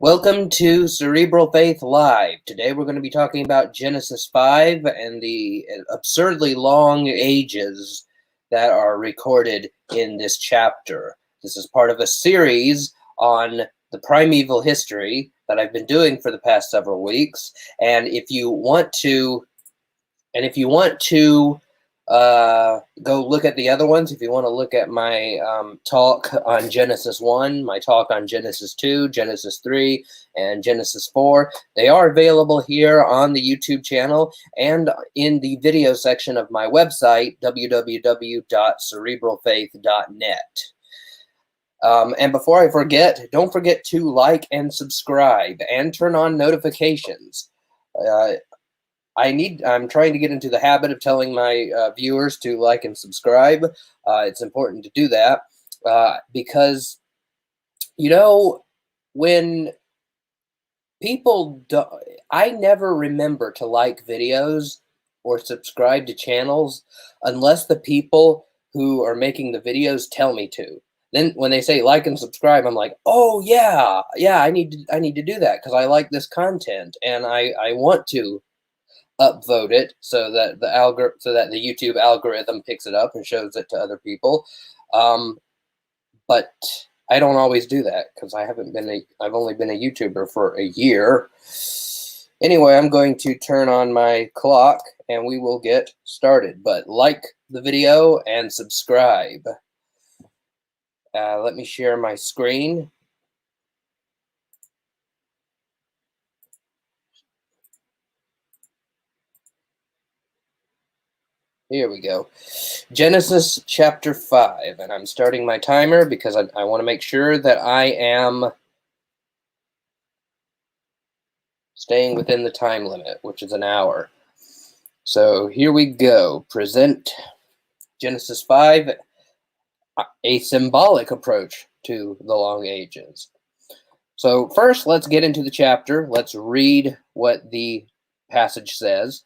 Welcome to Cerebral Faith Live. Today we're going to be talking about Genesis 5 and the absurdly long ages that are recorded in this chapter. This is part of a series on the primeval history that I've been doing for the past several weeks. And if you want to go look at the other ones, if you want to look at my talk on Genesis 1, my talk on Genesis 2, Genesis 3, and Genesis 4, they are available here on the YouTube channel and in the video section of my website, www.cerebralfaith.net. And before I forget, don't forget to like and subscribe and turn on notifications. I'm trying to get into the habit of telling my viewers to like and subscribe. It's important to do that because, when people do, I never remember to like videos or subscribe to channels unless the people who are making the videos tell me to. Then when they say like and subscribe, I'm like, oh yeah, I need to do that because I like this content and I want to upvote it so that the YouTube algorithm picks it up and shows it to other people. But I don't always do that because I've only been a YouTuber for a year. Anyway, I'm going to turn on my clock and we will get started. But like the video and subscribe. Let me share my screen. Here we go. Genesis chapter 5, and I'm starting my timer because I want to make sure that I am staying within the time limit, which is an hour. So here we go. Present Genesis 5, a symbolic approach to the long ages. So first, let's get into the chapter. Let's read what the passage says.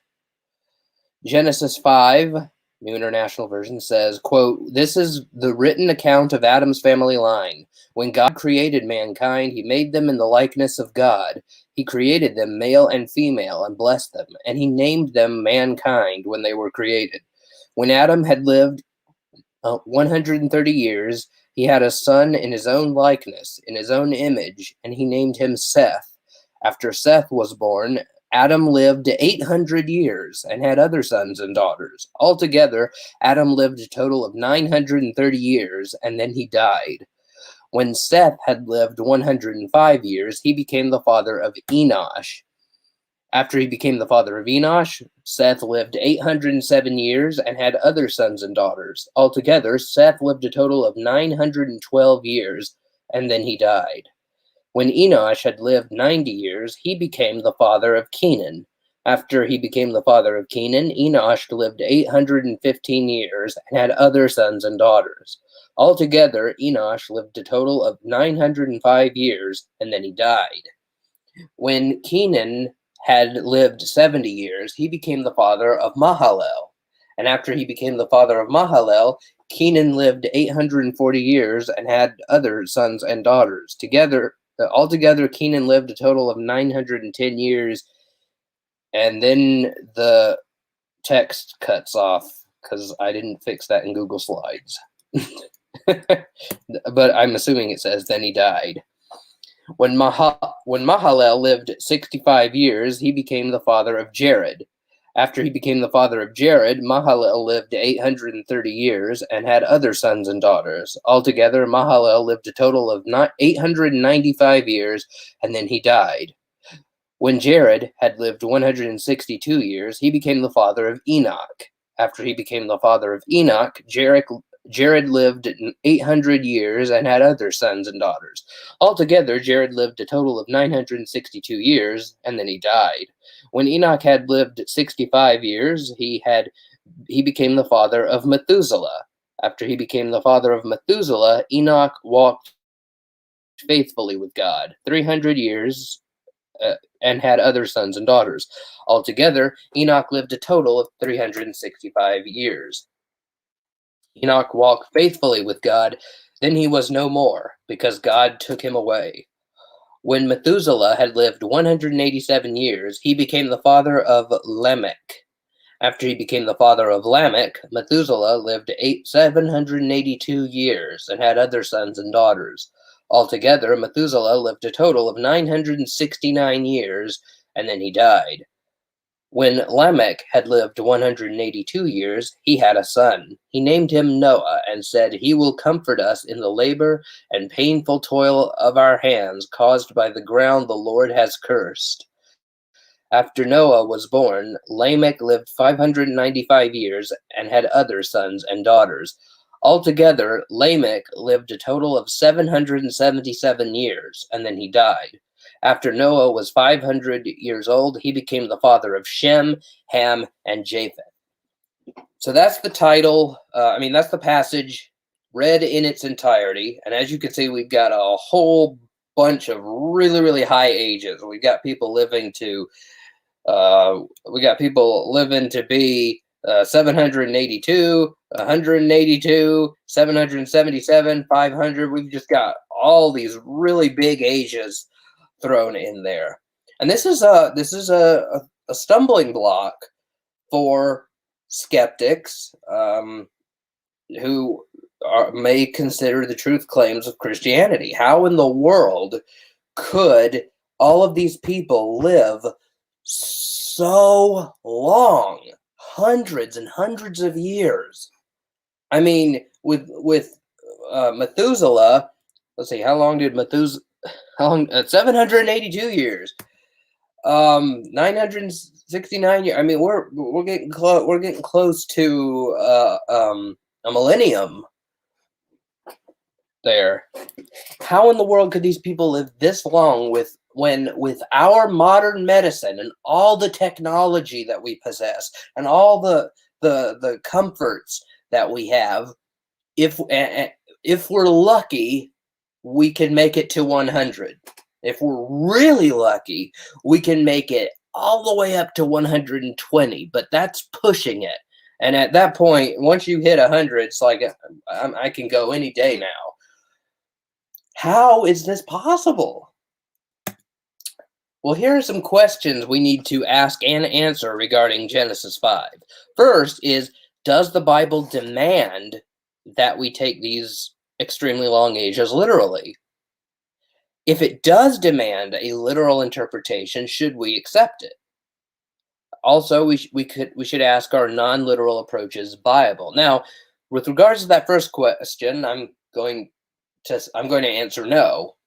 Genesis 5, New International Version, says, quote, "This is the written account of Adam's family line. When God created mankind, he made them in the likeness of God. He created them male and female and blessed them, and he named them mankind when they were created. When Adam had lived 130 years, he had a son in his own likeness, in his own image, and he named him Seth. After Seth was born, Adam lived 800 years and had other sons and daughters. Altogether, Adam lived a total of 930 years, and then he died. When Seth had lived 105 years, he became the father of Enosh. After he became the father of Enosh, Seth lived 807 years and had other sons and daughters. Altogether, Seth lived a total of 912 years, and then he died. When Enosh had lived 90 years, he became the father of Canaan. After he became the father of Canaan, Enosh lived 815 years and had other sons and daughters. Altogether, Enosh lived a total of 905 years, and then he died. When Canaan had lived 70 years, he became the father of Mahalalel. And after he became the father of Mahalalel, Canaan lived 840 years and had other sons and daughters. Altogether, Canaan lived a total of 910 years, and then the text cuts off because I didn't fix that in Google Slides. But I'm assuming it says, then he died. When Mahalalel lived 65 years, he became the father of Jared. After he became the father of Jared, Mahalalel lived 830 years and had other sons and daughters. Altogether, Mahalalel lived a total of 895 years, and then he died. When Jared had lived 162 years, he became the father of Enoch. After he became the father of Enoch, Jared lived 800 years and had other sons and daughters. Altogether, Jared lived a total of 962 years, and then he died. When Enoch had lived 65 years, he became the father of Methuselah. After he became the father of Methuselah, Enoch walked faithfully with God 300 years and had other sons and daughters. Altogether, Enoch lived a total of 365 years. Enoch walked faithfully with God, then he was no more, because God took him away. When Methuselah had lived 187 years, he became the father of Lamech. After he became the father of Lamech, Methuselah lived 782 years and had other sons and daughters. Altogether, Methuselah lived a total of 969 years, and then he died. When Lamech had lived 182 years, he had a son. He named him Noah and said, "He will comfort us in the labor and painful toil of our hands caused by the ground the Lord has cursed." After Noah was born, Lamech lived 595 years and had other sons and daughters. Altogether, Lamech lived a total of 777 years, and then he died. After Noah was 500 years old, he became the father of Shem, Ham, and Japheth. So that's the title. That's the passage read in its entirety. And as you can see, we've got a whole bunch of really, really high ages. We've got people living to be 782, 182, 777, 500. We've just got all these really big ages thrown in there, and this is a stumbling block for skeptics who may consider the truth claims of Christianity. How in the world could all of these people live so long, hundreds and hundreds of years? I mean, with Methuselah, let's see, how long? 782 years. 969 years. I mean, we're getting close. We're getting close to a millennium. There. How in the world could these people live this long with our modern medicine and all the technology that we possess and all the comforts that we have? If we're lucky, we can make it to 100. If we're really lucky, we can make it all the way up to 120, but that's pushing it. And at that point, once you hit 100, it's like I can go any day now. How is this possible? Well, here are some questions we need to ask and answer regarding Genesis 5. First is, does the Bible demand that we take these extremely long ages literally? If it does demand a literal interpretation, should we accept it? Also, we should ask, are non-literal approaches viable? Now, with regards to that first question, I'm going to answer no.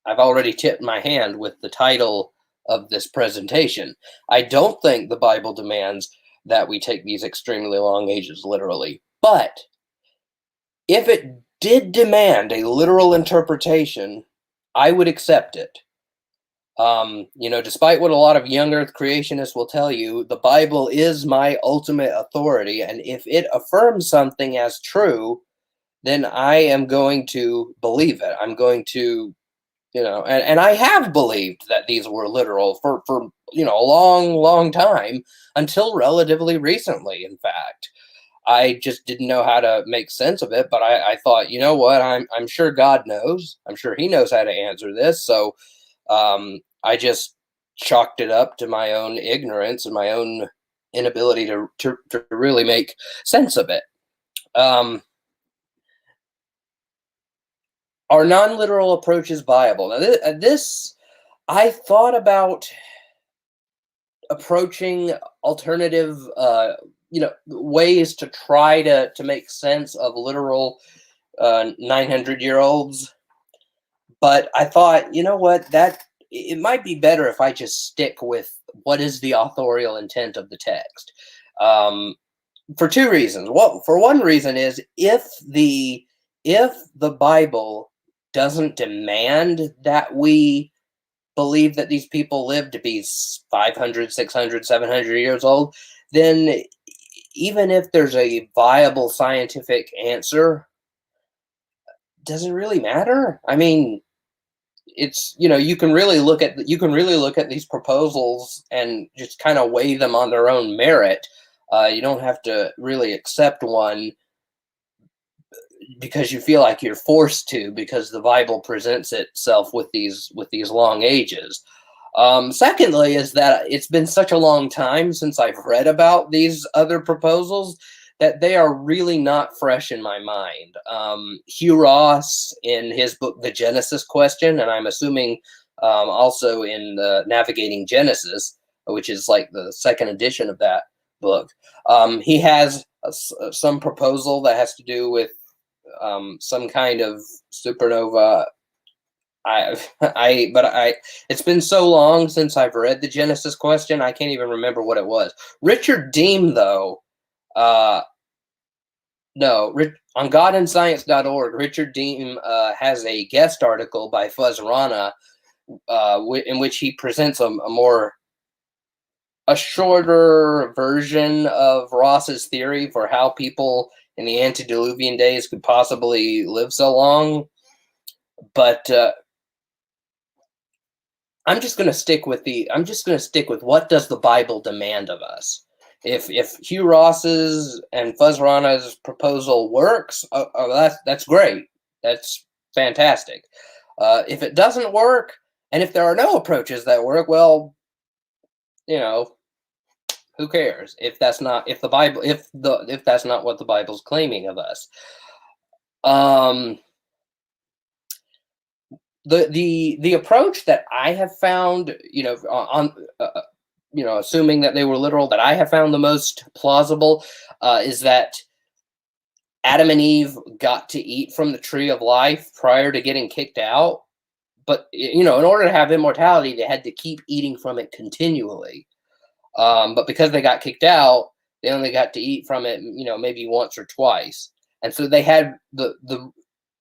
I've already tipped my hand with the title of this presentation. I don't think the Bible demands that we take these extremely long ages literally. But if it did demand a literal interpretation, I would accept it. Despite what a lot of young earth creationists will tell you, the Bible is my ultimate authority. And if it affirms something as true, then I am going to believe it. I'm going to, and I have believed that these were literal for a long, long time, until relatively recently, in fact. I just didn't know how to make sense of it, but I thought, you know what, I'm sure God knows. I'm sure he knows how to answer this. So I just chalked it up to my own ignorance and my own inability to really make sense of it. Are non-literal approaches viable? Now, this I thought about approaching alternative ways to try to make sense of literal 900-year-olds, but I thought, you know what, that it might be better if I just stick with what is the authorial intent of the text, for two reasons. Well, for one reason is if the Bible doesn't demand that we believe that these people live to be 500, 600, 700 years old, then even if there's a viable scientific answer, does it really matter? I mean, it's, you can really look at these proposals and just kind of weigh them on their own merit. You don't have to really accept one because you feel like you're forced to, because the Bible presents itself with these long ages. Secondly, is that it's been such a long time since I've read about these other proposals that they are really not fresh in my mind. Hugh Ross, in his book The Genesis Question, and I'm assuming also in Navigating Genesis, which is like the second edition of that book, he has some proposal that has to do with some kind of supernova. It's been so long since I've read the Genesis Question, I can't even remember what it was. Richard Deem, though, on GodandScience.org, Richard Deem has a guest article by Fuzz Rana in which he presents a shorter version of Ross's theory for how people in the antediluvian days could possibly live so long. But I'm just going to stick with what does the Bible demand of us. If Hugh Ross's and Fuzz Rana's proposal works, that's great. That's fantastic. If it doesn't work, and if there are no approaches that work, well, who cares? If that's not what the Bible's claiming of us. The approach that I have found, assuming that they were literal, that I have found the most plausible, is that Adam and Eve got to eat from the tree of life prior to getting kicked out. But, in order to have immortality, they had to keep eating from it continually. But because they got kicked out, they only got to eat from it, maybe once or twice. And so they had the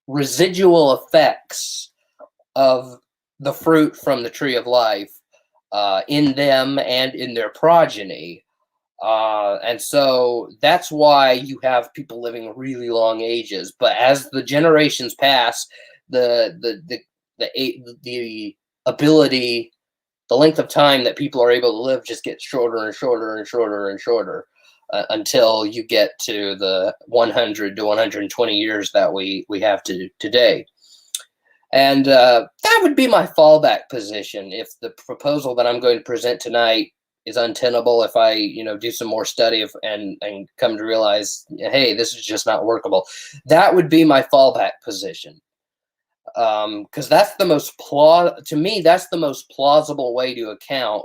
residual effects of the fruit from the tree of life in them and in their progeny. And so that's why you have people living really long ages. But as the generations pass, the ability, the length of time that people are able to live just gets shorter and shorter and shorter and shorter until you get to the 100 to 120 years that we have today. And that would be my fallback position if the proposal that I'm going to present tonight is untenable. If I, do some more study and come to realize, hey, this is just not workable, that would be my fallback position. Because that's the most that's the most plausible way to account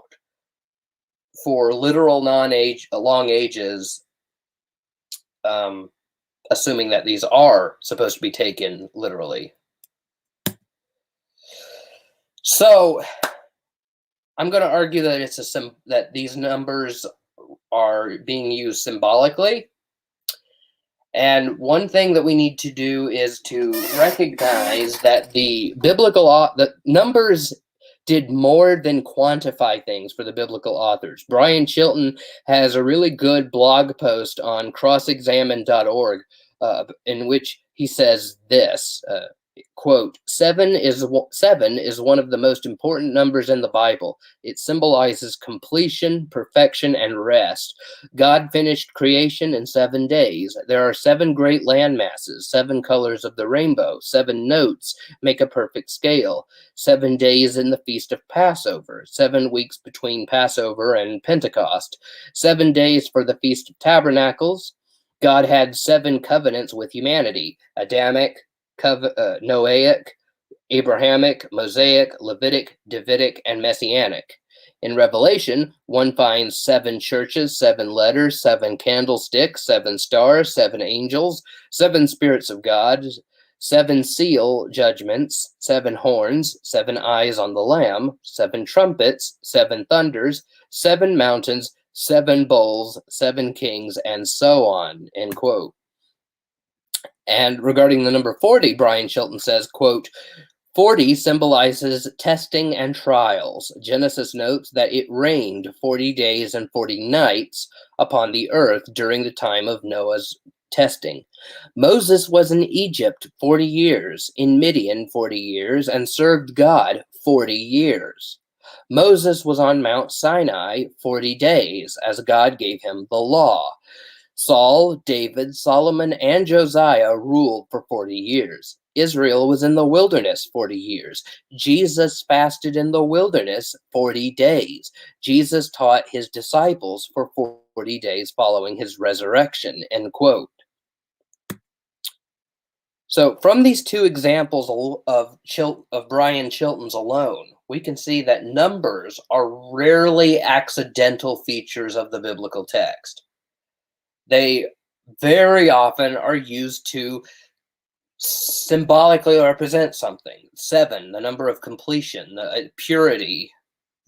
for literal long ages, assuming that these are supposed to be taken literally. So I'm going to argue that that these numbers are being used symbolically. And one thing that we need to do is to recognize that the numbers did more than quantify things for the biblical authors. Brian Chilton has a really good blog post on crossexamine.org in which he says this, quote, seven is one of the most important numbers in the Bible. It symbolizes completion, perfection, and rest. God finished creation in 7 days. There are 7 great land masses, 7 colors of the rainbow, 7 notes make a perfect scale, 7 days in the Feast of Passover, 7 weeks between Passover and Pentecost, 7 days for the Feast of Tabernacles. God had 7 covenants with humanity: Adamic, Noahic, Abrahamic, Mosaic, Levitic, Davidic, and Messianic. In Revelation, one finds 7 churches, 7 letters, 7 candlesticks, 7 stars, 7 angels, 7 spirits of God, 7 seal judgments, 7 horns, 7 eyes on the Lamb, 7 trumpets, 7 thunders, 7 mountains, 7 bowls, 7 kings, and so on, end quote. And regarding the number 40, Brian Chilton says, quote, 40 symbolizes testing and trials. Genesis notes that it rained 40 days and 40 nights upon the earth during the time of Noah's testing. Moses was in Egypt 40 years, in Midian 40 years, and served God 40 years. Moses was on Mount Sinai 40 days, as God gave him the law. Saul, David, Solomon, and Josiah ruled for 40 years. Israel was in the wilderness 40 years. Jesus fasted in the wilderness 40 days. Jesus taught his disciples for 40 days following his resurrection, end quote. So from these two examples of Brian Chilton's alone, we can see that numbers are rarely accidental features of the biblical text. They very often are used to symbolically represent something. 7, the number of completion, purity,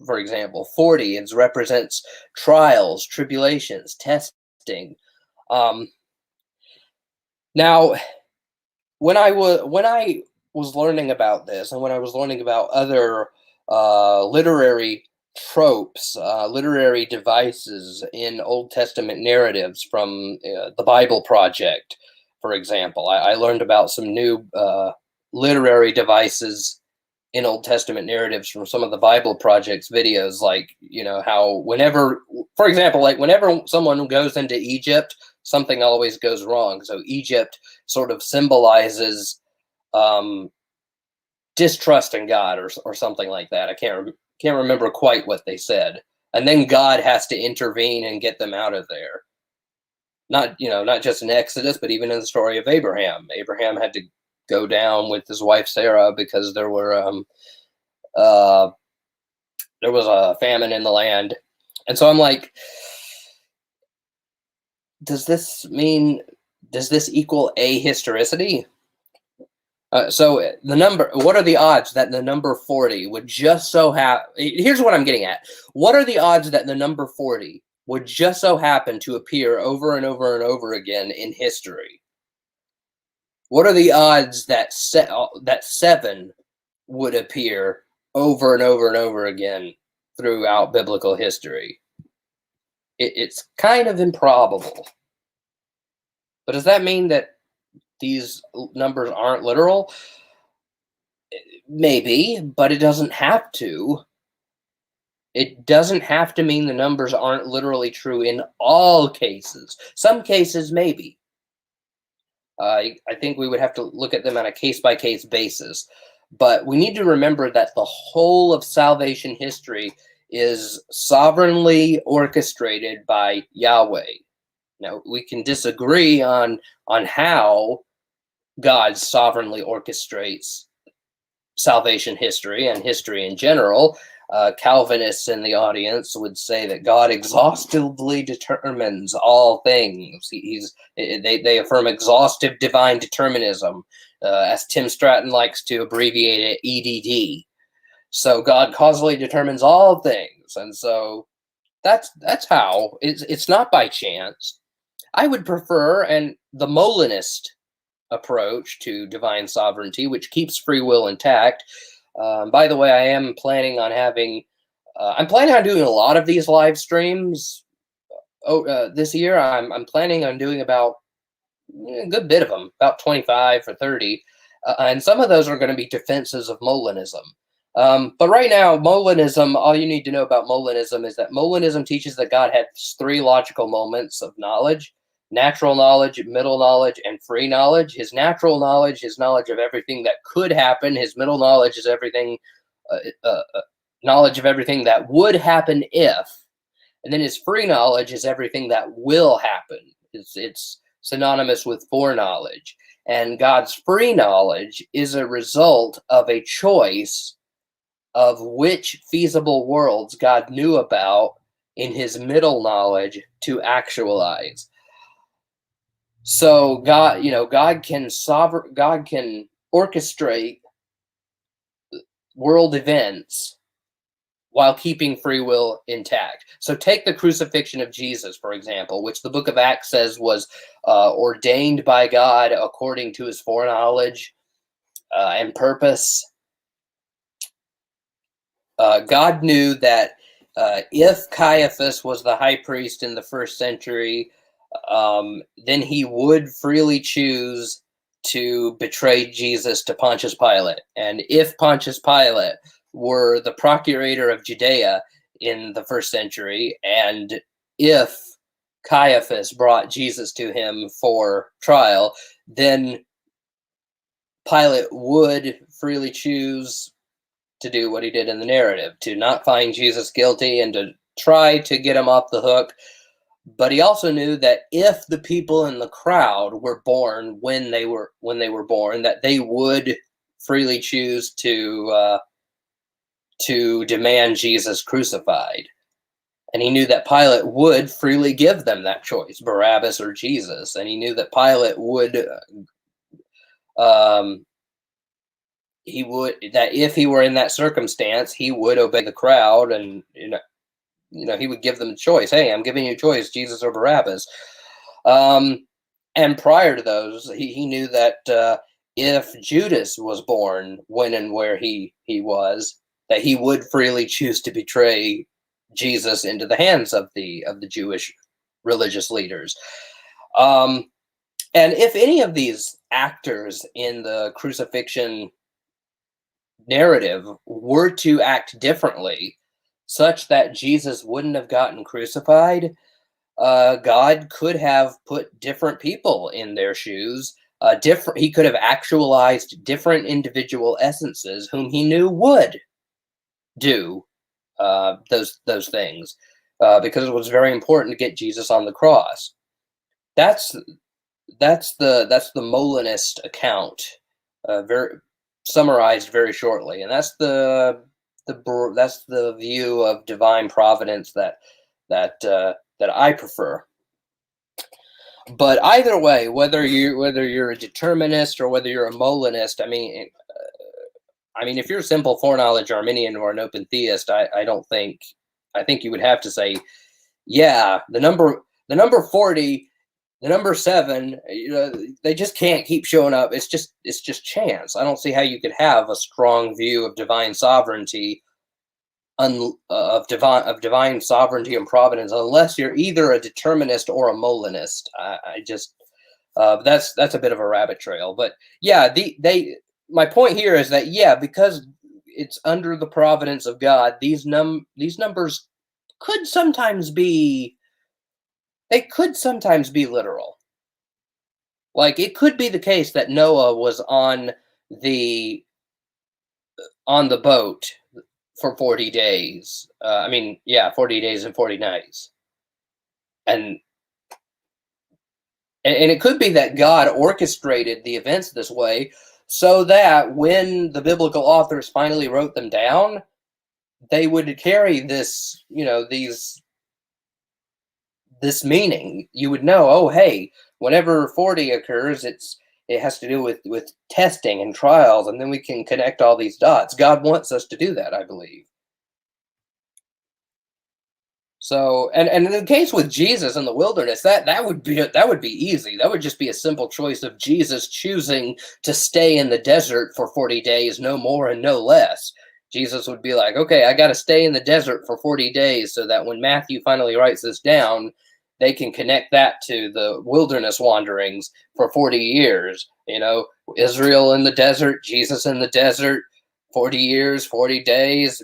for example. 40, it represents trials, tribulations, testing. Now, when I was learning about this, and when I was learning about other literary tropes, literary devices in Old Testament narratives from the Bible Project, for example, I learned about some new literary devices in Old Testament narratives from some of the Bible Project's videos, like, how whenever, for example, like whenever someone goes into Egypt, something always goes wrong. So Egypt sort of symbolizes distrust in God or something like that. I can't remember quite what they said. And then God has to intervene and get them out of there. Not just in Exodus, but even in the story of Abraham. Abraham had to go down with his wife Sarah because there was a famine in the land. And so I'm like, does this equal ahistoricity? So what are the odds that the number 40 would just so happen? Here's what I'm getting at. What are the odds that the number 40 would just so happen to appear over and over and over again in history? What are the odds that 7 would appear over and over and over again throughout biblical history? It's kind of improbable. But does that mean that these numbers aren't literal? Maybe, but it doesn't have to. It doesn't have to mean the numbers aren't literally true in all cases. Some cases, maybe. I think we would have to look at them on a case-by-case basis. But we need to remember that the whole of salvation history is sovereignly orchestrated by Yahweh. Now, we can disagree on how God sovereignly orchestrates salvation history and history in general. Calvinists in the audience would say that God exhaustively determines all things. They affirm exhaustive divine determinism, as Tim Stratton likes to abbreviate it, EDD. So God causally determines all things, and so that's how. It's not by chance. I would prefer the Molinist approach to divine sovereignty, which keeps free will intact. By the way, I am planning on I'm planning on doing a lot of these live streams. This year, I'm planning on doing about a good bit of them, about 25 or 30, and some of those are going to be defenses of Molinism. But right now, Molinism, all you need to know about Molinism is that Molinism teaches that God has 3 logical moments of knowledge: natural knowledge, middle knowledge, and free knowledge. His natural knowledge is knowledge of everything that could happen. His middle knowledge is knowledge of everything that would happen if. And then his free knowledge is everything that will happen. It's synonymous with foreknowledge. And God's free knowledge is a result of a choice of which feasible worlds God knew about in his middle knowledge to actualize. So God can orchestrate world events while keeping free will intact. So take the crucifixion of Jesus, for example, which the book of Acts says was ordained by God according to his foreknowledge and purpose. God knew that if Caiaphas was the high priest in the first century, then he would freely choose to betray Jesus to Pontius Pilate. And if Pontius Pilate were the procurator of Judea in the first century, and if Caiaphas brought Jesus to him for trial, then Pilate would freely choose to do what he did in the narrative, to not find Jesus guilty and to try to get him off the hook. But he also knew that if the people in the crowd were born when they were born, that they would freely choose to demand Jesus crucified. And he knew that Pilate would freely give them that choice, Barabbas or Jesus. And he knew that Pilate would, that if he were in that circumstance, he would obey the crowd, and he would give them a choice. Hey, I'm giving you a choice, Jesus or Barabbas. And prior to those, he knew that if Judas was born when and where he was, that he would freely choose to betray Jesus into the hands of the Jewish religious leaders. And if any of these actors in the crucifixion narrative were to act differently, such that Jesus wouldn't have gotten crucified, God could have put different people in their shoes. He could have actualized different individual essences whom he knew would do those things, because it was very important to get Jesus on the cross. That's the Molinist account, very summarized very shortly, and that's the view of divine providence that I prefer. But either way, whether you're a determinist or whether you're a Molinist, I mean, if you're a simple foreknowledge Arminian or an open theist, I think you would have to say, yeah, the number 40, the number 7, they just can't keep showing up. It's just chance. I don't see how you could have a strong view of divine sovereignty, of divine sovereignty and providence, unless you're either a determinist or a Molinist. That's a bit of a rabbit trail. But yeah, my point here is that, yeah, because it's under the providence of God, these numbers could sometimes be literal. Like, it could be the case that Noah was on the boat for 40 days. 40 days and 40 nights. And it could be that God orchestrated the events this way so that when the biblical authors finally wrote them down, they would carry this, this meaning. You would know, oh, hey, whenever 40 occurs, it has to do with testing and trials, and then we can connect all these dots. God wants us to do that, I believe. So, and in the case with Jesus in the wilderness, that would be easy. That would just be a simple choice of Jesus choosing to stay in the desert for 40 days, no more and no less. Jesus would be like, okay, I got to stay in the desert for 40 days so that when Matthew finally writes this down, they can connect that to the wilderness wanderings for 40 years. Israel in the desert, Jesus in the desert, 40 years, 40 days,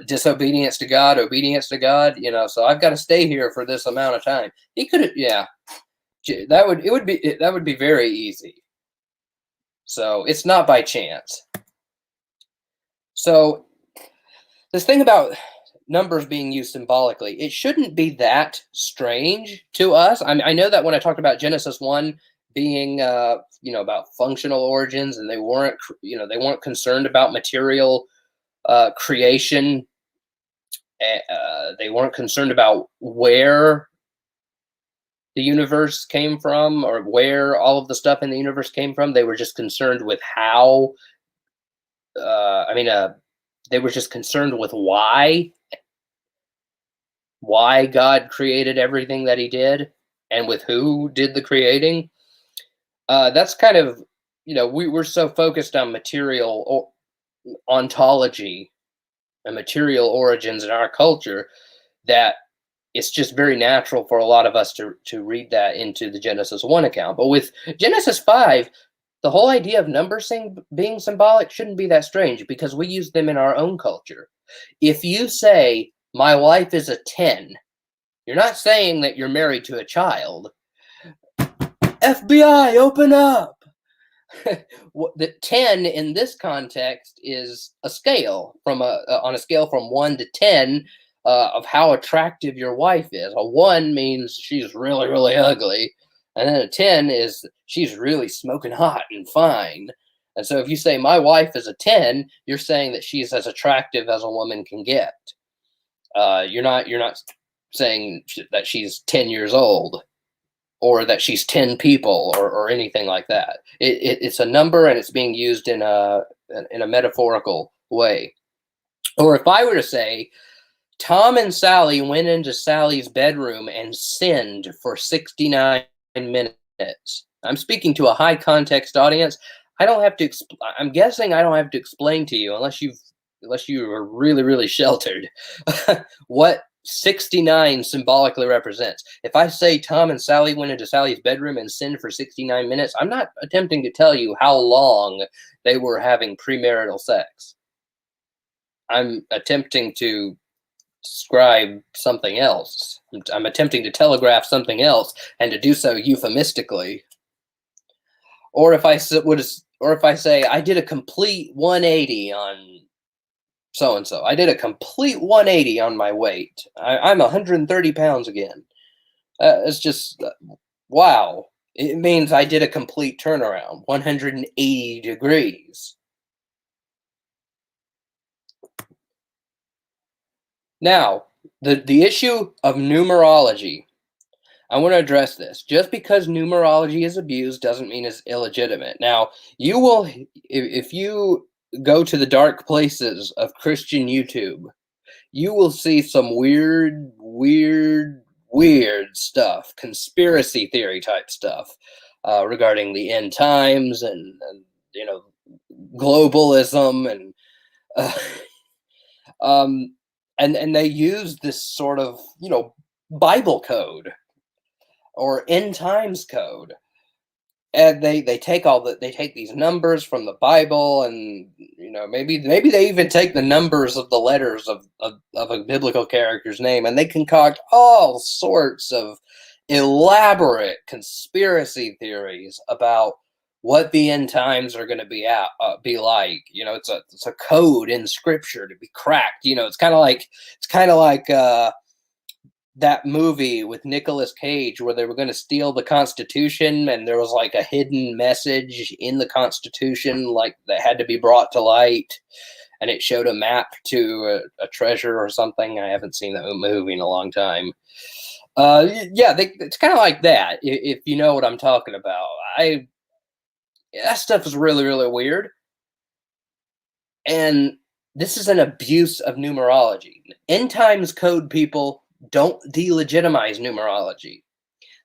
disobedience to God, obedience to God, so I've got to stay here for this amount of time. He could have, yeah, that would be very easy. So it's not by chance. So this thing about numbers being used symbolically, it shouldn't be that strange to us. I know that when I talked about Genesis 1 being, about functional origins, and they weren't concerned about material creation. They weren't concerned about where the universe came from or where all of the stuff in the universe came from. They were just concerned with how. They were just concerned with why God created everything that He did, and with who did the creating. That's kind of, we're so focused on material ontology and material origins in our culture that it's just very natural for a lot of us to read that into the Genesis 1 account. But with Genesis 5, the whole idea of numbers being symbolic shouldn't be that strange, because we use them in our own culture. If you say, my wife is a 10, You're not saying that you're married to a child. FBI, open up! The 10 in this context is a scale on a scale from 1 to 10 of how attractive your wife is. A 1 means she's really, really ugly, and then a 10 is she's really smoking hot and fine. And so if you say my wife is a 10, you're saying that she's as attractive as a woman can get. You're not saying that she's 10 years old, or that she's 10 people, or anything like that. It's a number, and it's being used in a metaphorical way. Or if I were to say, Tom and Sally went into Sally's bedroom and sinned for 69 minutes. I'm speaking to a high context audience. I'm guessing I don't have to explain to you, unless you are really, really sheltered, what 69 symbolically represents. If I say Tom and Sally went into Sally's bedroom and sinned for 69 minutes, I'm not attempting to tell you how long they were having premarital sex. I'm attempting to describe something else. I'm attempting to telegraph something else, and to do so euphemistically. Or if I say I did a complete 180 on so-and-so. I did a complete 180 on my weight. I'm 130 pounds again. It's just, wow. It means I did a complete turnaround, 180 degrees. Now, the issue of numerology. I want to address this. Just because numerology is abused doesn't mean it's illegitimate. Now, you will, if you go to the dark places of Christian YouTube, you will see some weird stuff, conspiracy theory type stuff, regarding the end times and globalism and they use this sort of Bible code or end times code. And they take these numbers from the Bible, and maybe they even take the numbers of the letters of a biblical character's name, and they concoct all sorts of elaborate conspiracy theories about what the end times are going to be like. It's a code in Scripture to be cracked. It's kind of like that movie with Nicolas Cage where they were going to steal the Constitution, and there was like a hidden message in the Constitution that had to be brought to light, and it showed a map to a treasure or something. I haven't seen that movie in a long time. It's kind of like that, if you know what I'm talking about. That stuff is really, really weird, and this is an abuse of numerology. End times code people don't delegitimize numerology.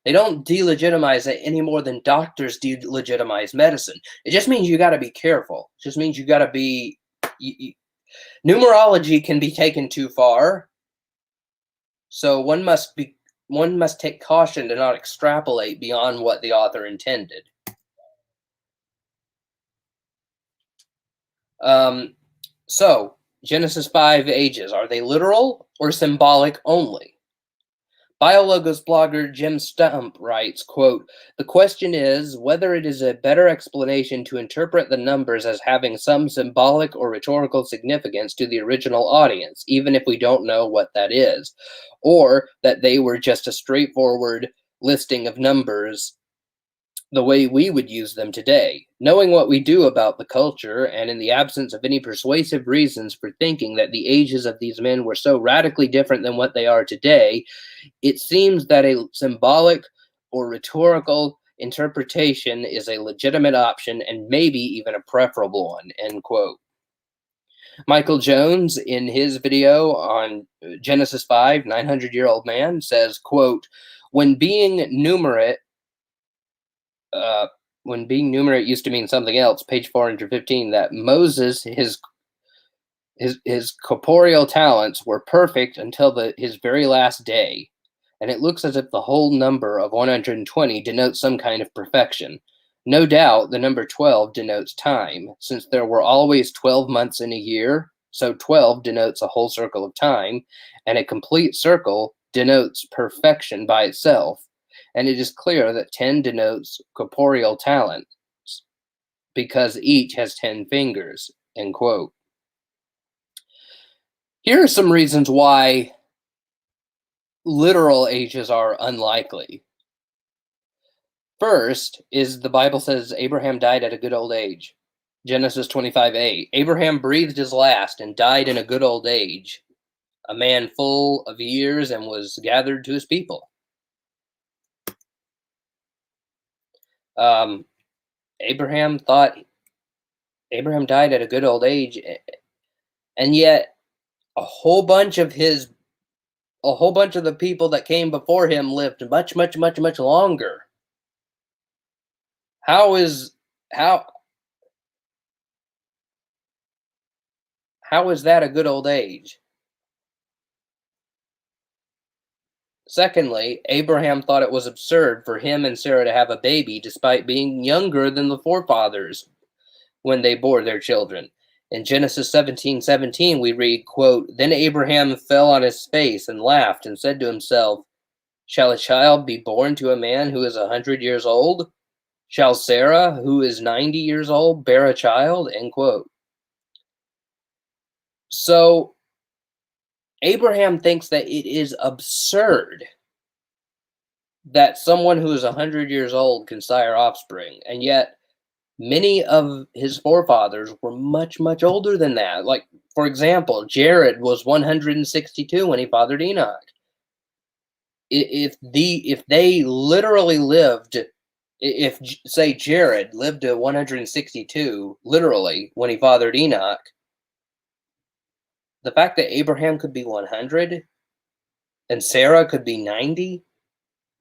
They don't delegitimize it any more than doctors delegitimize medicine. It just means you got to be careful. It just means you got to be. Numerology can be taken too far, so one must take caution to not extrapolate beyond what the author intended. So Genesis 5 ages, are they literal or symbolic only? Biologos blogger Jim Stump writes, quote, "The question is whether it is a better explanation to interpret the numbers as having some symbolic or rhetorical significance to the original audience, even if we don't know what that is, or that they were just a straightforward listing of numbers the way we would use them today. Knowing what we do about the culture, and in the absence of any persuasive reasons for thinking that the ages of these men were so radically different than what they are today, it seems that a symbolic or rhetorical interpretation is a legitimate option and maybe even a preferable one," end quote. Michael Jones, in his video on Genesis 5, 900-year-old man, says, quote, when being numerate used to mean something else, page 415, that Moses, his corporeal talents were perfect until his very last day, and it looks as if the whole number of 120 denotes some kind of perfection. No doubt the number 12 denotes time, since there were always 12 months in a year, so 12 denotes a whole circle of time, and a complete circle denotes perfection by itself, and it is clear that 10 denotes corporeal talent because each has 10 fingers, end quote. Here are some reasons why literal ages are unlikely. First is the Bible says Abraham died at a good old age. Genesis 25:8. Abraham breathed his last and died in a good old age, a man full of years, and was gathered to his people. Abraham died at a good old age, and yet a whole bunch of the people that came before him lived much, much, much, much longer. How is that a good old age? Secondly, Abraham thought it was absurd for him and Sarah to have a baby despite being younger than the forefathers when they bore their children. In Genesis 17:17, we read, quote, "Then Abraham fell on his face and laughed and said to himself, 'Shall a child be born to a man who is 100 years old? Shall Sarah, who is 90 years old, bear a child?'" End quote. So Abraham thinks that it is absurd that someone who is 100 years old can sire offspring, and yet many of his forefathers were much, much older than that. Like, for example, Jared was 162 when he fathered Enoch. If they literally lived, if say Jared lived to 162 literally when he fathered Enoch, the fact that Abraham could be 100 and Sarah could be 90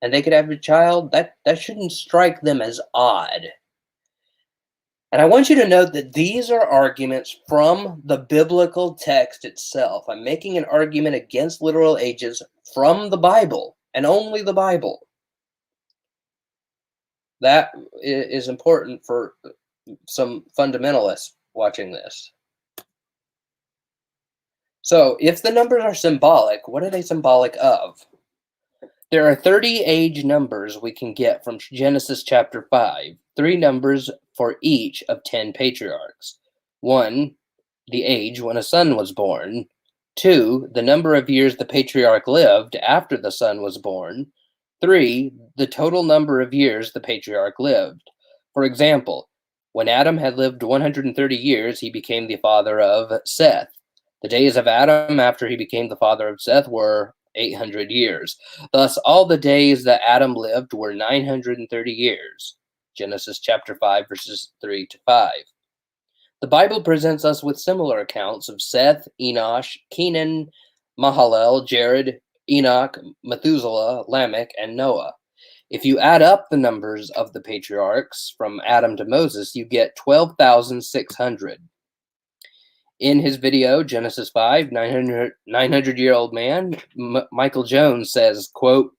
and they could have a child, that shouldn't strike them as odd. And I want you to note that these are arguments from the biblical text itself. I'm making an argument against literal ages from the Bible and only the Bible. That is important for some fundamentalists watching this. So, if the numbers are symbolic, what are they symbolic of? There are 30 age numbers we can get from Genesis chapter 5, 3 numbers for each of 10 patriarchs. 1, the age when a son was born. 2, the number of years the patriarch lived after the son was born. 3, the total number of years the patriarch lived. For example, when Adam had lived 130 years, he became the father of Seth. The days of Adam after he became the father of Seth were 800 years. Thus, all the days that Adam lived were 930 years. Genesis chapter 5, verses 3 to 5. The Bible presents us with similar accounts of Seth, Enosh, Kenan, Mahalalel, Jared, Enoch, Methuselah, Lamech, and Noah. If you add up the numbers of the patriarchs from Adam to Moses, you get 12,600. In his video, Genesis 5, 900-year-old man, Michael Jones says, quote,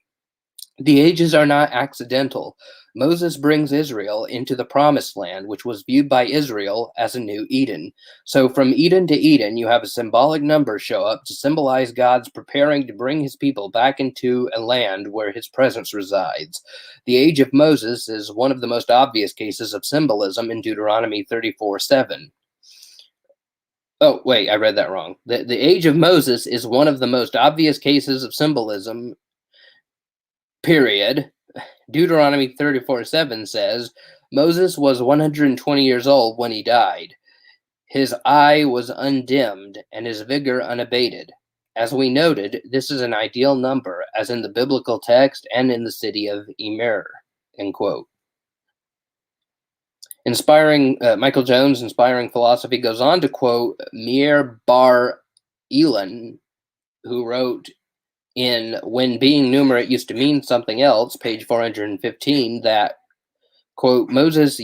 "The ages are not accidental. Moses brings Israel into the promised land, which was viewed by Israel as a new Eden. So from Eden to Eden, you have a symbolic number show up to symbolize God's preparing to bring his people back into a land where his presence resides. The age of Moses is one of the most obvious cases of symbolism in Deuteronomy 34:7. Oh, wait, I read that wrong. The age of Moses is one of the most obvious cases of symbolism, period. Deuteronomy 34:7 says, Moses was 120 years old when he died. His eye was undimmed and his vigor unabated. As we noted, this is an ideal number, as in the biblical text and in the city of Emer, end quote. Michael Jones, Inspiring Philosophy, goes on to quote Meir Bar Elan, who wrote in When Being Numerate Used to Mean Something Else, page 415, that, quote, Moses,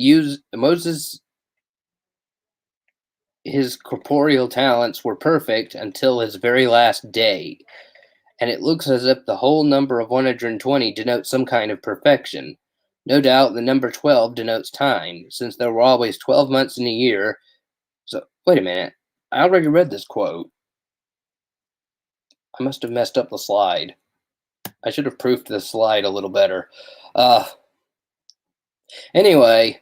his corporeal talents were perfect until his very last day, and it looks as if the whole number of 120 denotes some kind of perfection. No doubt the number 12 denotes time, since there were always 12 months in a year. So, wait a minute. I already read this quote. I must have messed up the slide. I should have proofed the slide a little better. Anyway,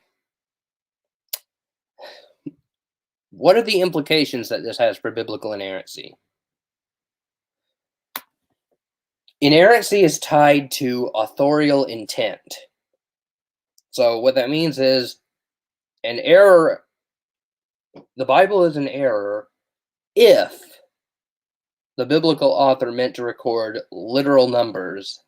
what are the implications that this has for biblical inerrancy? Inerrancy is tied to authorial intent. So what that means is an error, the Bible is an error if the biblical author meant to record literal numbers,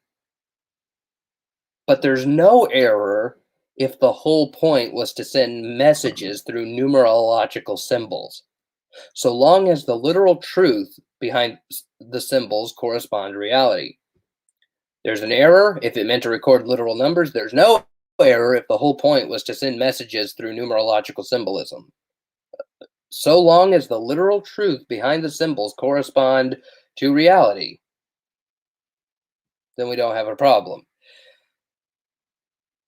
but there's no error if the whole point was to send messages through numerological symbols, so long as the literal truth behind the symbols correspond to reality. There's an error if it meant to record literal numbers. There's no error if the whole point was to send messages through numerological symbolism. So long as the literal truth behind the symbols correspond to reality, then we don't have a problem.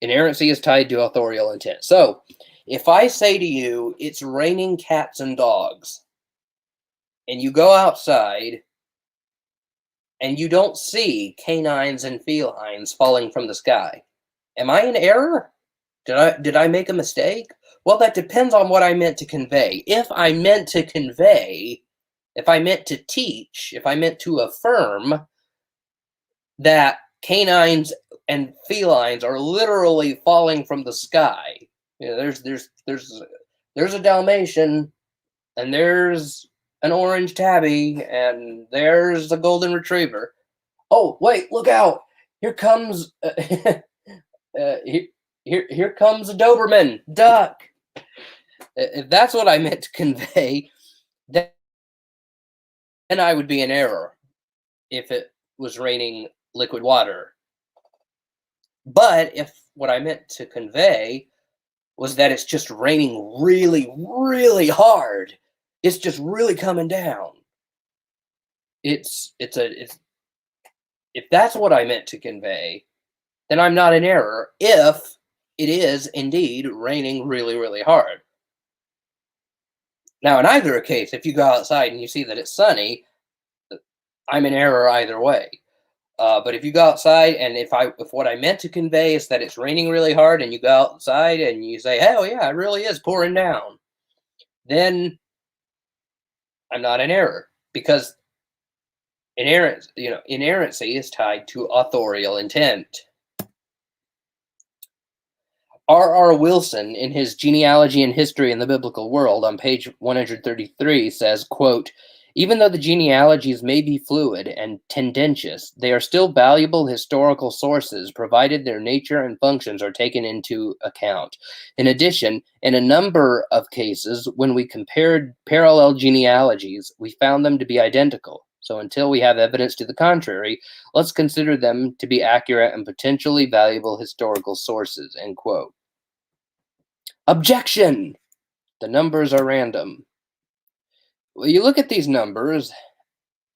Inerrancy is tied to authorial intent. So if I say to you, it's raining cats and dogs, and you go outside and you don't see canines and felines falling from the sky, am I in error? Did I make a mistake? Well, that depends on what I meant to convey. If I meant to convey, if I meant to teach, if I meant to affirm that canines and felines are literally falling from the sky, you know, there's a Dalmatian, and there's an orange tabby, and there's a golden retriever. Oh, wait, look out! Here comes here comes a Doberman, duck. If that's what I meant to convey, then I would be in error if it was raining liquid water. But if what I meant to convey was that it's just raining really, really hard, it's just really coming down, if that's what I meant to convey, then I'm not in error if it is indeed raining really, really hard. Now, in either case, if you go outside and you see that it's sunny, I'm in error either way. But if you go outside and if what I meant to convey is that it's raining really hard, and you go outside and you say, hell yeah, it really is pouring down, then I'm not in error, because inerrancy is tied to authorial intent. R.R. Wilson, in his Genealogy and History in the Biblical World on page 133, says, quote, even though the genealogies may be fluid and tendentious, they are still valuable historical sources, provided their nature and functions are taken into account. In addition, in a number of cases, when we compared parallel genealogies, we found them to be identical. So until we have evidence to the contrary, let's consider them to be accurate and potentially valuable historical sources, end quote. Objection! The numbers are random. Well, you look at these numbers,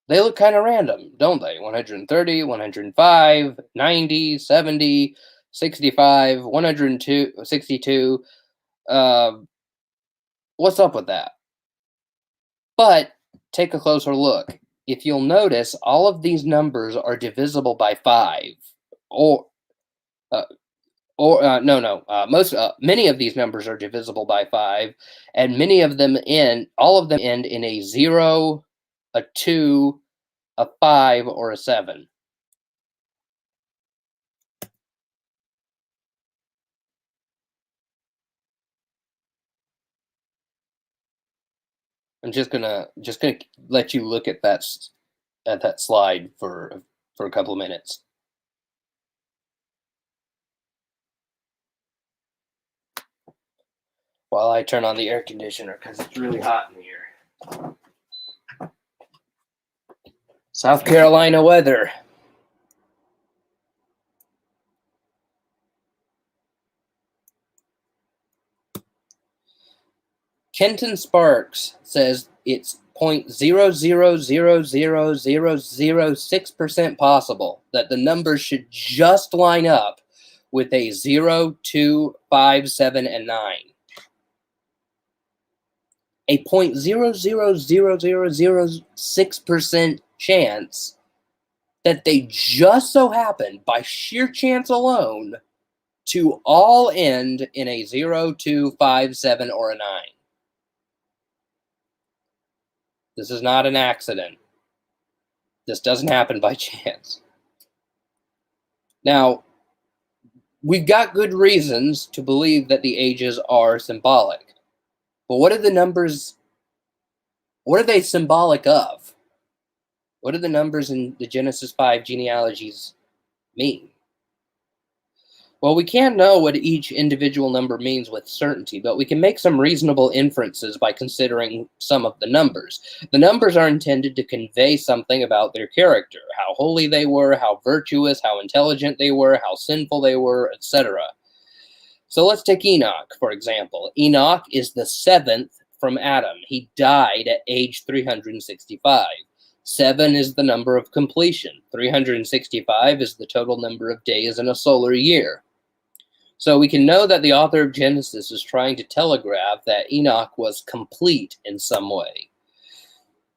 they look kind of random, don't they? 130, 105, 90, 70, 65, 102, 62. What's up with that? But take a closer look. If you'll notice, all of these numbers are divisible by 5. Many of these numbers are divisible by 5, and all of them end in a 0, a 2, a 5, or a 7. I'm just gonna let you look at that slide for a couple of minutes. While I turn on the air conditioner because it's really hot in here. South Carolina weather. Kenton Sparks says it's 0.0000006% possible that the numbers should just line up with a 0, 2, 5, 7, and 9. A 0.00006% chance that they just so happen, by sheer chance alone, to all end in a 0, 2, 5, 7, or a 9. This is not an accident. This doesn't happen by chance. Now, we've got good reasons to believe that the ages are symbolic. But what are the numbers? What are they symbolic of? What do the numbers in the Genesis 5 genealogies mean? Well, we can't know what each individual number means with certainty, but we can make some reasonable inferences by considering some of the numbers. The numbers are intended to convey something about their character, how holy they were, how virtuous, how intelligent they were, how sinful they were, etc. So let's take Enoch, for example. Enoch is the 7th from Adam. He died at age 365. 7 is the number of completion. 365 is the total number of days in a solar year. So we can know that the author of Genesis is trying to telegraph that Enoch was complete in some way.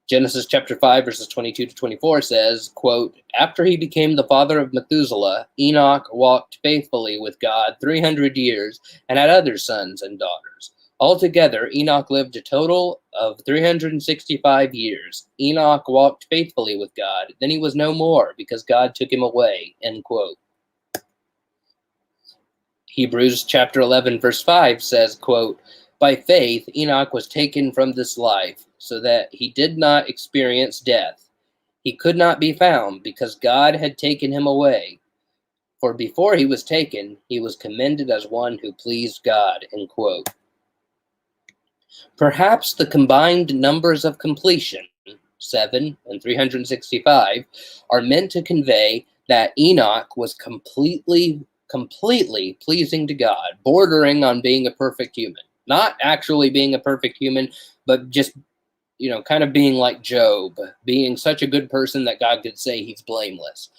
Genesis chapter 5, verses 22 to 24 says, quote, "After he became the father of Methuselah, Enoch walked faithfully with God 300 years and had other sons and daughters. Altogether, Enoch lived a total of 365 years. Enoch walked faithfully with God. Then he was no more because God took him away," end quote. Hebrews chapter 11, verse 5 says, quote, "By faith, Enoch was taken from this life so that he did not experience death. He could not be found because God had taken him away. For before he was taken, he was commended as one who pleased God," end quote. Perhaps the combined numbers of completion, 7 and 365, are meant to convey that Enoch was completely pleasing to God, bordering on being a perfect human. Not actually being a perfect human, but just, kind of being like Job, being such a good person that God could say he's blameless.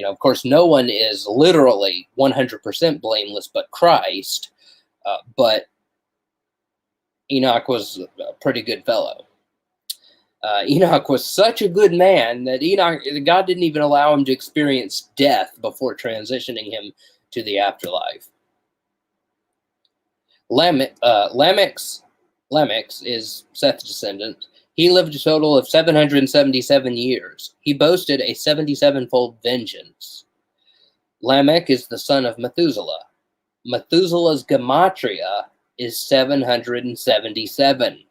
Of course, no one is literally 100% blameless but Christ, but Enoch was a pretty good fellow. Enoch was such a good man that God didn't even allow him to experience death before transitioning him to the afterlife. Lamech is Seth's descendant. He lived a total of 777 years. He boasted a 77-fold vengeance. Lamech is the son of Methuselah. Methuselah's gematria is 777.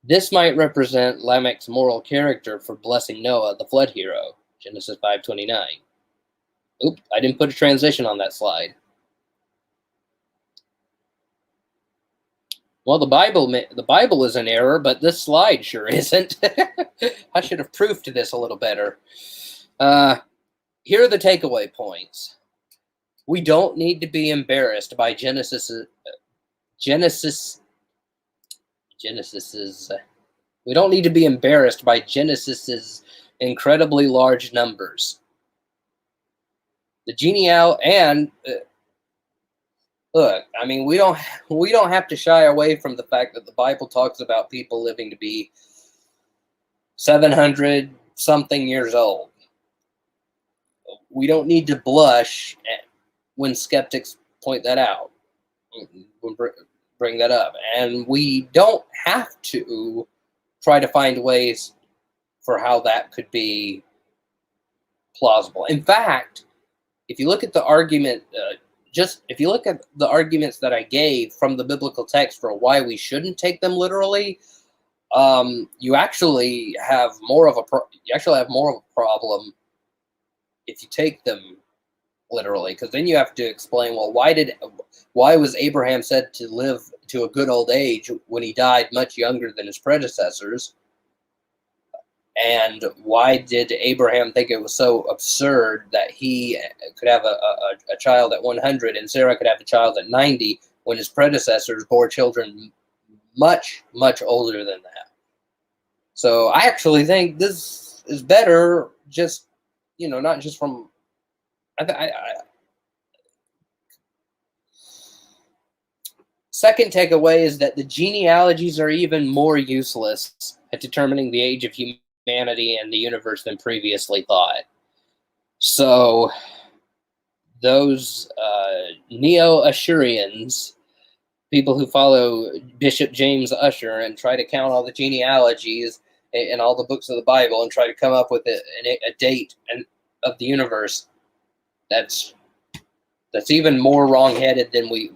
This might represent Lamech's moral character for blessing Noah, the flood hero, Genesis 5:29. Oop, I didn't put a transition on that slide. Well, the Bible is in error, but this slide sure isn't. I should have proofed this a little better. Here are the takeaway points. We don't need to be embarrassed by we don't need to be embarrassed by Genesis's incredibly large numbers. Look, I mean, we don't have to shy away from the fact that the Bible talks about people living to be 700 something years old. We don't need to blush when skeptics point that out, bring that up. And we don't have to try to find ways for how that could be plausible. In fact, if you look at the argument, if you look at the arguments that I gave from the biblical text for why we shouldn't take them literally, you actually have more of a problem if you take them literally, because then you have to explain, well, why was Abraham said to live to a good old age when he died much younger than his predecessors? And why did Abraham think it was so absurd that he could have a child at 100 and Sarah could have a child at 90 when his predecessors bore children much, much older than that? So I actually think this is better, just, not just from... Second takeaway is that the genealogies are even more useless at determining the age of humanity and the universe than previously thought. So those Neo-Usherians, people who follow Bishop James Ussher and try to count all the genealogies and all the books of the Bible and try to come up with a date of the universe, that's even more wrong-headed than we.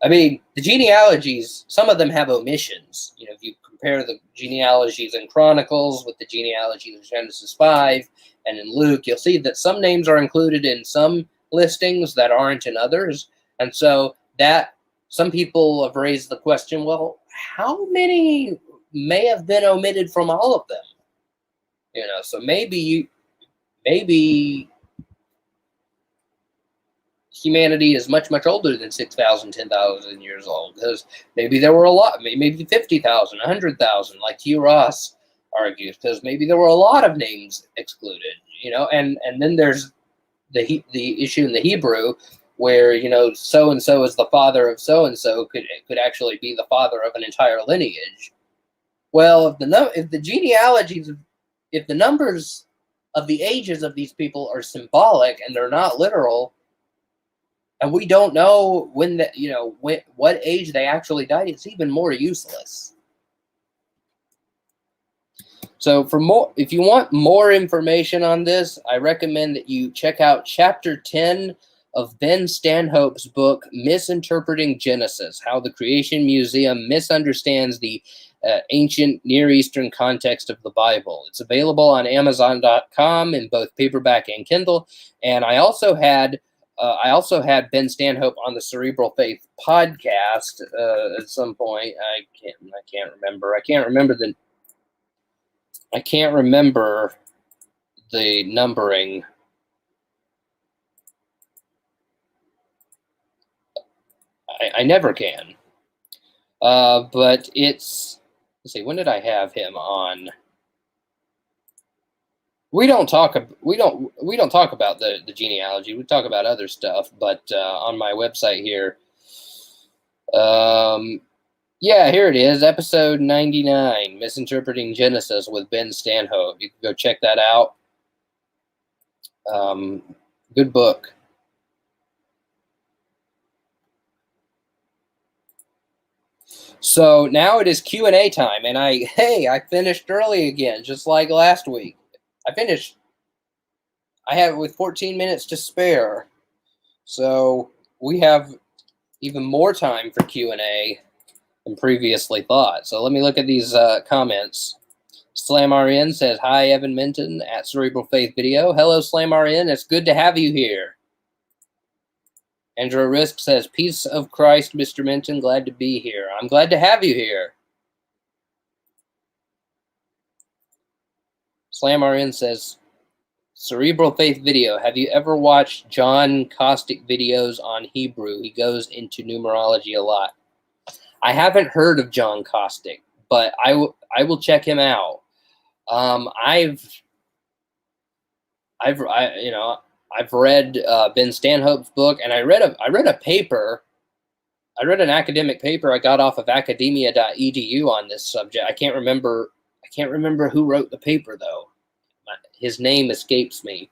I mean, the genealogies, some of them have omissions. You know, if you compare the genealogies in Chronicles with the genealogies in Genesis 5 and in Luke, you'll see that some names are included in some listings that aren't in others. And so that some people have raised the question, well, how many may have been omitted from all of them? You know, so maybe humanity is much, much older than 6,000, 10,000 years old, because maybe there were a lot, maybe 50,000, 100,000, like Hugh Ross argues, because maybe there were a lot of names excluded, you know, and then there's the issue in the Hebrew where, you know, so-and-so is the father of so-and-so could actually be the father of an entire lineage. Well, if the genealogies, if the numbers of the ages of these people are symbolic and they're not literal, and we don't know what age they actually died, it's even more useless. So if you want more information on this, I recommend that you check out Chapter 10 of Ben Stanhope's book, Misinterpreting Genesis, How the Creation Museum Misunderstands the Ancient Near Eastern Context of the Bible. It's available on Amazon.com in both paperback and Kindle. And I also had Ben Stanhope on the Cerebral Faith podcast at some point. I can't remember. I can't remember the numbering. I never can. But let's see, when did I have him on? We don't talk about the genealogy. We talk about other stuff, but on my website here, yeah, here it is, episode 99, Misinterpreting Genesis with Ben Stanhope. You can go check that out. Good book. So now it is Q&A time, and I finished early again, just like last week. I have it with 14 minutes to spare, so we have even more time for Q&A than previously thought. So let me look at these comments. SlamRN says, hi, Evan Minton at Cerebral Faith Video. Hello, SlamRN. It's good to have you here. Andrew Risk says, peace of Christ, Mr. Minton. Glad to be here. I'm glad to have you here. SlamRN says, Cerebral Faith Video. Have you ever watched John Caustic videos on Hebrew? He goes into numerology a lot. I haven't heard of John Caustic, but I will check him out. I've read Ben Stanhope's book, and I read a paper. I read an academic paper I got off of academia.edu on this subject. I can't remember who wrote the paper though. His name escapes me.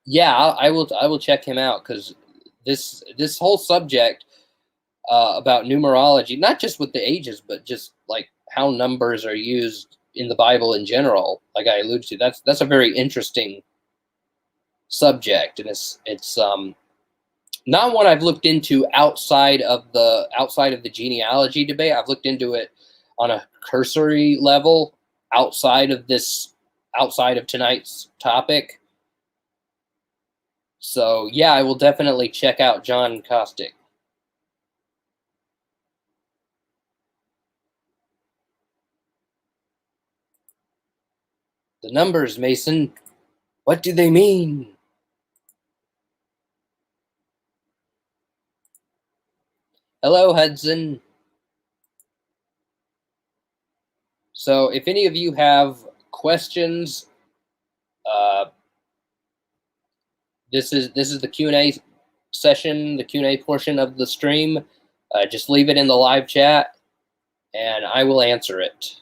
Yeah, I will check him out, because this whole subject about numerology, not just with the ages, but just like how numbers are used in the Bible in general, like I alluded to, that's a very interesting subject, and it's not one I've looked into outside of the genealogy debate. I've looked into it on a cursory level outside of tonight's topic. So yeah, I will definitely check out John Caustic. The numbers, Mason. What do they mean? Hello, Hudson. So if any of you have questions, this is the Q&A session, the Q&A portion of the stream. Just leave it in the live chat. and I will answer it.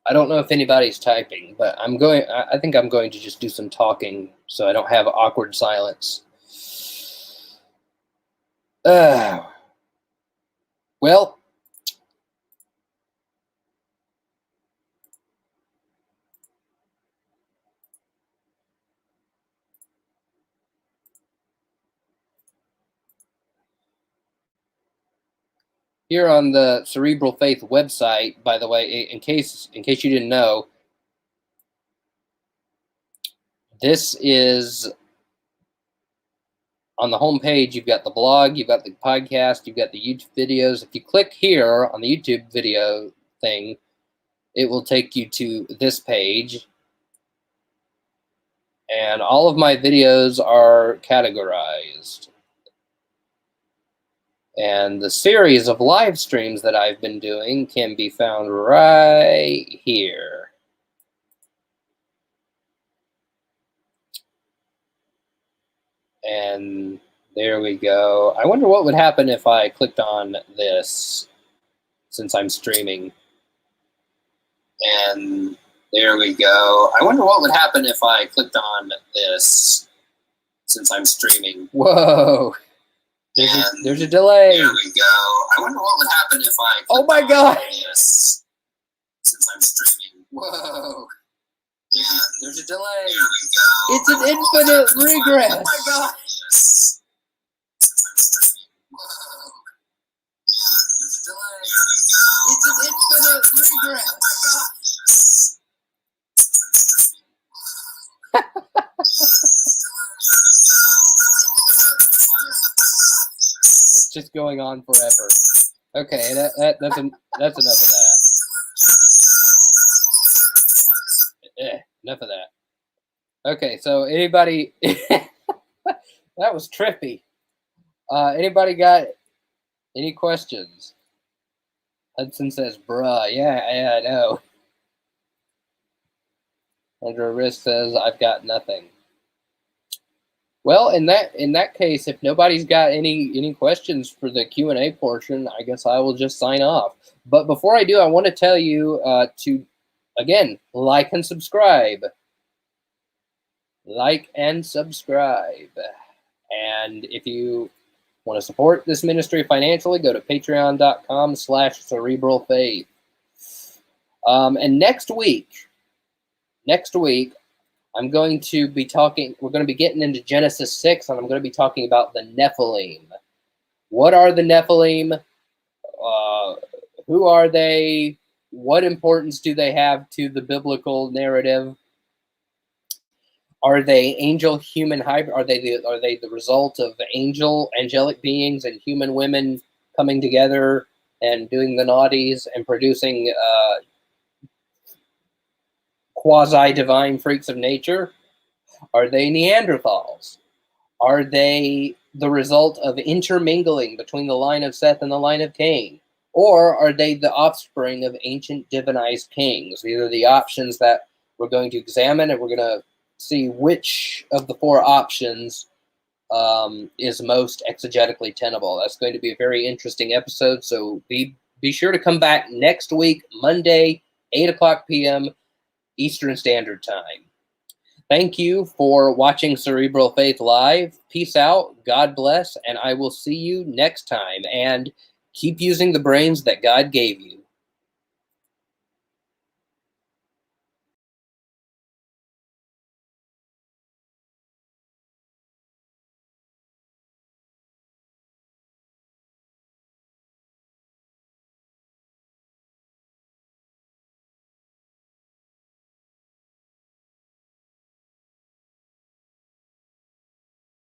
I don't know if anybody's typing, but I think I'm going to just do some talking so I don't have awkward silence. Well, here on the Cerebral Faith website, by the way, in case you didn't know, this is on the home page. You've got the blog, you've got the podcast, you've got the YouTube videos. If you click here on the YouTube video thing, it will take you to this page. And all of my videos are categorized. And the series of live streams that I've been doing can be found right here. And there we go. I wonder what would happen if I clicked on this, since I'm streaming. And there we go. I wonder what would happen if I clicked on this, since I'm streaming. Whoa. There's a delay. There we go. I wonder what would happen if I clicked on this, since I'm streaming. Whoa. There's a delay. There we go. It's an infinite regress. Oh my god. There's a delay. It's an infinite regress. Oh my god. It's just going on forever. Okay, that's enough of that. Enough of that. Okay, so anybody that was trippy. Anybody got any questions? Hudson says, bruh. Yeah, I know. Andrew Risk says, I've got nothing. Well, in that case, if nobody's got any questions for the Q&A portion, I guess I will just sign off. But before I do, I want to tell you to, again, like and subscribe. Like and subscribe. And if you want to support this ministry financially, go to patreon.com/cerebralfaith. And next week, I'm going to be we're going to be getting into Genesis 6, and I'm going to be talking about the Nephilim. What are the Nephilim? Who are they? What importance do they have to the biblical narrative? Are they angel-human hybrid? Are they the result of angelic beings and human women coming together and doing the naughties and producing quasi-divine freaks of nature? Are they Neanderthals? Are they the result of intermingling between the line of Seth and the line of Cain? Or are they the offspring of ancient divinized kings? These are the options that we're going to examine, and we're going to see which of the four options is most exegetically tenable. That's going to be a very interesting episode, so be sure to come back next week, Monday, 8 o'clock p.m. Eastern Standard Time. Thank you for watching Cerebral Faith Live. Peace out, God bless, and I will see you next time. And keep using the brains that God gave you.